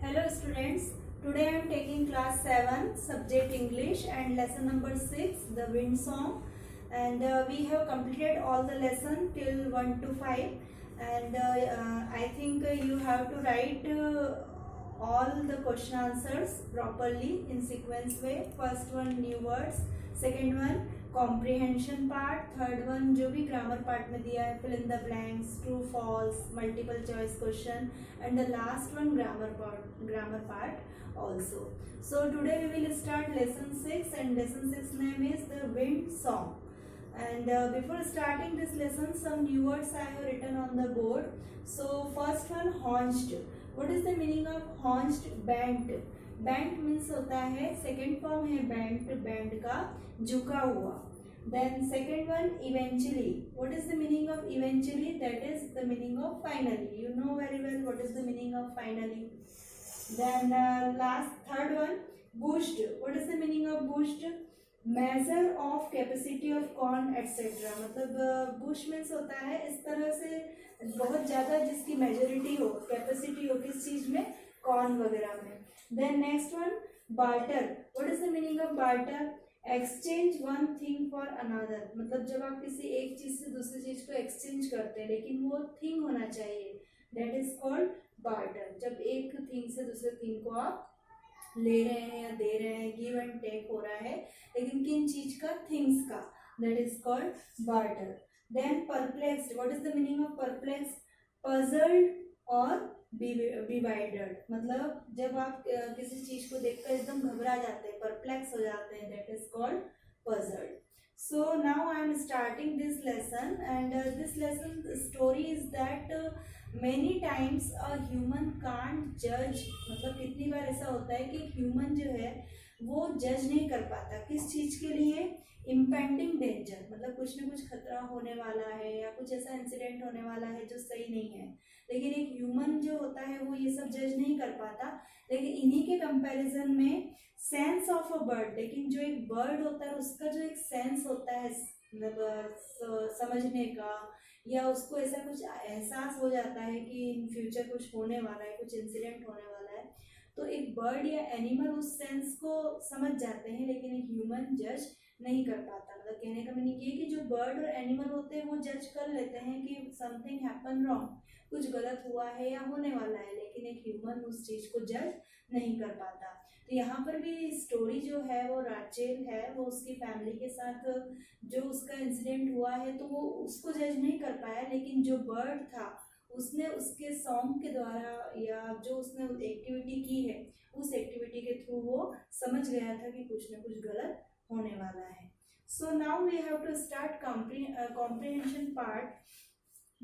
Hello students, today I am taking class 7 subject English and lesson number 6 the wind song, and we have completed all the lesson till 1 to 5, and I think you have to write all the question answers properly in sequence way. First one new words, second one comprehension part, third one जो भी grammar part में दिया है, fill in the blanks, true false, multiple choice question, and the last one grammar part also. So today we will start lesson 6 and lesson 6 name is the wind song. And before starting this lesson, some new words I have written on the board. So first one haunched. What is the meaning of haunched? Bent. Bent means होता है, second form है bent, bend का झुका हुआ. Then second one eventually. What is the meaning of eventually? That is the meaning of finally. You know very well what is the meaning of finally. Then last third one boost. What is the meaning of boost? Measure of capacity of corn etc. मतलब boost means होता है इस तरह से बहुत ज़्यादा जिसकी majority हो, कैपेसिटी हो किस चीज़ में, कॉर्न वगैरह में. Then next one barter. What is the meaning of barter? Exchange one thing for another. मतलब जब आप किसी एक चीज से दूसरी चीज को एक्सचेंज करते हैं लेकिन वो थिंग होना चाहिए, that is called barter. जब एक थिंग से दूसरे थिंग को आप ले रहे हैं या दे रहे हैं, गिव एंड टेक हो रहा है, लेकिन किन चीज का, थिंग्स का, that is called barter. Then perplexed. What is the meaning of perplexed? Puzzled और bewildered. मतलब जब आप किसी चीज को देखकर एकदम घबरा जाते हैं, परप्लेक्स हो जाते हैं, that is called puzzled. So now I am starting this lesson, and this lesson story is that many times a human can't judge. मतलब कितनी बार ऐसा होता है कि ह्यूमन जो है वो जज नहीं कर पाता किस चीज के लिए, इम्पेंडिंग डेंजर, मतलब कुछ ना कुछ खतरा होने वाला है या कुछ ऐसा इंसिडेंट होने वाला है जो सही नहीं है, लेकिन एक ह्यूमन जो होता है वो ये सब जज नहीं कर पाता. लेकिन इन्हीं के कंपैरिजन में सेंस ऑफ अ बर्ड, लेकिन जो एक बर्ड होता है उसका जो एक सेंस होता है मतलब समझने का, या उसको ऐसा कुछ एहसास हो जाता है कि इन फ्यूचर कुछ होने वाला है, कुछ इंसिडेंट होने वाला है, तो एक बर्ड या एनिमल उस सेंस को समझ जाते हैं, लेकिन एक ह्यूमन जज नहीं कर पाता. मतलब कहने का मीनिंग ये कि जो बर्ड और एनिमल होते हैं वो जज कर लेते हैं कि समथिंग हैपन रॉन्ग, कुछ गलत हुआ है या होने वाला है, लेकिन एक ह्यूमन उस चीज को जज नहीं कर पाता. तो यहाँ पर भी स्टोरी जो है वो राचेल है, वो उसकी फैमिली के साथ जो उसका इंसिडेंट हुआ है तो वो उसको जज नहीं कर पाया, लेकिन जो बर्ड था उसने उसके सॉन्ग के द्वारा या जो उसने एक्टिविटी की है उस एक्टिविटी के थ्रू वो समझ गया था कि कुछ ना कुछ गलत होने वाला है. So now we have to start comprehension part.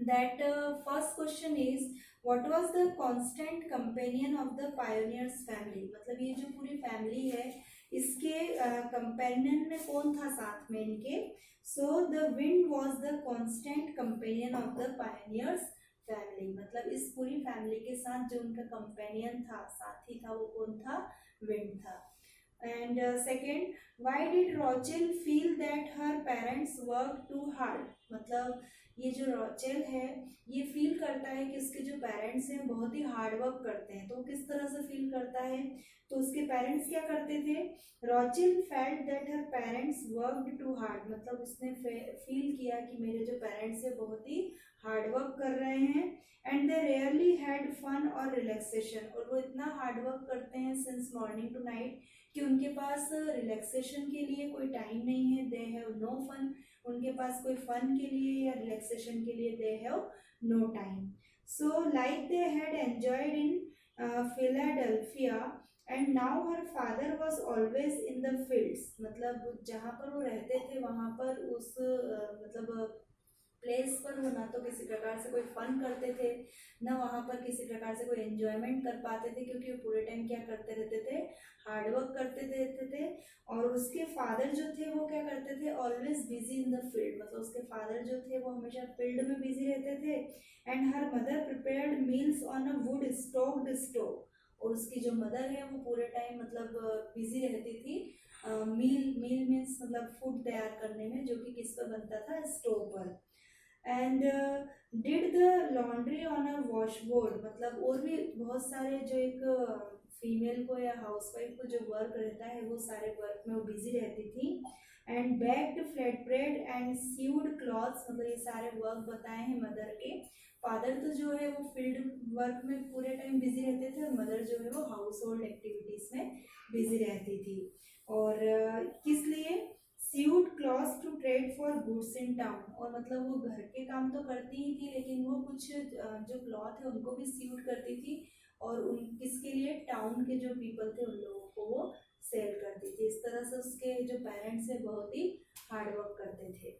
That first question is what was the constant companion of the pioneers family. मतलब ये जो पूरी फैमिली है इसके कंपेनियन में कौन था साथ में इनके. So the wind was the constant companion of the pioneers family. मतलब इस पूरी फैमिली के साथ जो उनका कंपेनियन था, साथी था, वो कौन था, विंड था. And second, why did Rachel feel that her parents worked too hard. मतलब ये जो रॉचेल है ये फील करता है कि उसके जो पेरेंट्स हैं बहुत ही हार्ड वर्क करते हैं. तो किस तरह से फील करता है, तो उसके पेरेंट्स क्या करते थे, Rachel felt that her parents worked too hard. मतलब उसने फील किया कि मेरे जो पेरेंट्स हैं बहुत ही हार्ड वर्क कर रहे हैं, and they rarely had fun और रिलैक्सेशन. और वो इतना हार्ड वर्क करते हैं सिंस मॉर्निंग टू नाइट कि उनके पास रिलैक्सेशन के लिए कोई टाइम नहीं है. They have no fun. उनके पास कोई फन के लिए या रिलैक्सेशन के लिए they have no time. So like they had enjoyed in Philadelphia and now her father was always in the fields. मतलब जहाँ पर वो रहते थे वहाँ पर उस मतलब प्लेस पर वो ना तो किसी प्रकार से कोई फन करते थे, ना वहाँ पर किसी प्रकार से कोई एंजॉयमेंट कर पाते थे, क्योंकि वो पूरे टाइम क्या करते रहते थे, हार्ड वर्क करते रहते थे. और उसके फादर जो थे वो क्या करते थे, always busy in the field. मतलब उसके फादर जो थे वो हमेशा फील्ड में बिजी रहते थे. And her mother prepared meals on a wood stoved stove. और उसकी जो मदर है वो पूरे टाइम मतलब बिजी रहती थी. मील मीन्स मतलब फूड तैयार करने में, जो कि किस पर बनता था, स्टोव पर. And did the laundry on a washboard, मतलब और भी बहुत सारे जो एक फीमेल को या हाउसवाइफ को जो वर्क रहता है वो सारे वर्क में वो बिजी रहती थी। And baked flat bread and sewed clothes, मतलब ये सारे वर्क बताए हैं मदर के। फादर तो जो है वो फील्ड वर्क में पूरे टाइम बिजी रहते थे और मदर जो है वो हाउस होल्ड एक्टिविटीज में बिजी रहती थी। और किस लिए? Sewed clothes to trade for goods in town, और मतलब वो घर के काम तो करती ही थी लेकिन वो कुछ जो क्लॉथ है उनको भी सीव्ड करती थी और उन किसके लिए? टाउन के जो पीपल थे उन लोगों को वो सेल करती थी। इस तरह से उसके जो पेरेंट्स है बहुत ही हार्ड वर्क करते थे।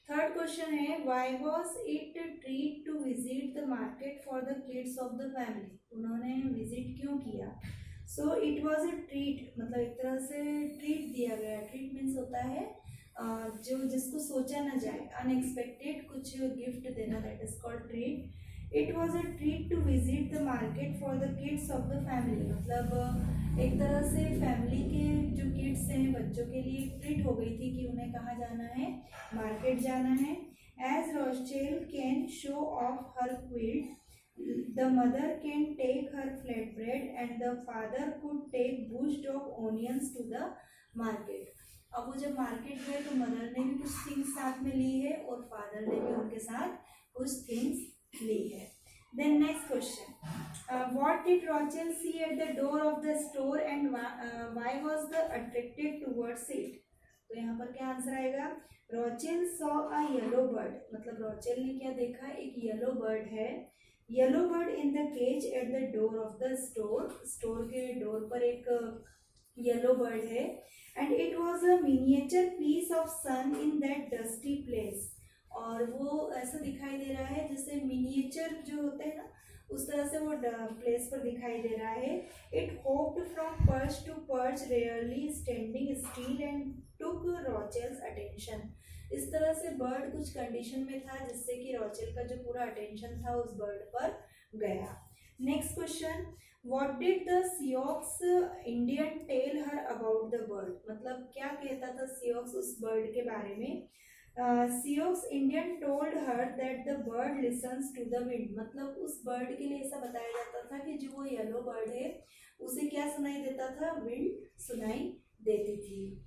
थर्ड क्वेश्चन है, why was it treat to visit the market for the kids of the family, उन्होंने विजिट क्यों किया? So it was a treat, मतलब एक तरह से ट्रीट दिया गया। ट्रीट मीन्स होता है जो जिसको सोचा ना जाए, अनएक्सपेक्टेड कुछ गिफ्ट देना, that is called treat. It was a treat to visit the market for the kids of the family, मतलब एक तरह से फैमिली के जो किड्स हैं बच्चों के लिए ट्रीट हो गई थी कि उन्हें कहाँ जाना है? मार्केट जाना है। As Rochelle can show off her quilt, the mother can take her flatbread and the father could take bushel of onions to the market। अब वो जब मार्केट गए तो मदर ने भी कुछ थिंग्स साथ में ली है और फादर ने भी उनके साथ कुछ थिंग्स ली है। Then next question, what did Rochelle see at the door of the store and why was the attracted towards it? तो यहाँ पर क्या आंसर आएगा? Rochelle saw a yellow bird, मतलब रोचेल ने क्या देखा? एक येलो बर्ड है। Yellow bird in the cage at the door of the store, store के डोर पर एक येलो बर्ड है। And it was a miniature piece of sun in that dusty place, और वो ऐसा दिखाई दे रहा है जैसे मिनिएचर जो होते हैं ना उस तरह से वो प्लेस पर दिखाई दे रहा है। It hopped from perch to perch rarely standing still and took Rochelle's attention. इस तरह से बर्ड कुछ कंडीशन में था जिससे कि रोचेल का जो पूरा अटेंशन था उस बर्ड पर गया। Next question, what did the Sioux Indian tell her about the bird, मतलब क्या कहता था सियोक्स उस बर्ड के बारे में? Sioux Indian told her that the bird listens to the wind, मतलब उस बर्ड के लिए ऐसा बताया जाता था कि जो वो येलो बर्ड है उसे क्या सुनाई देता था? विंड सुनाई देती थी।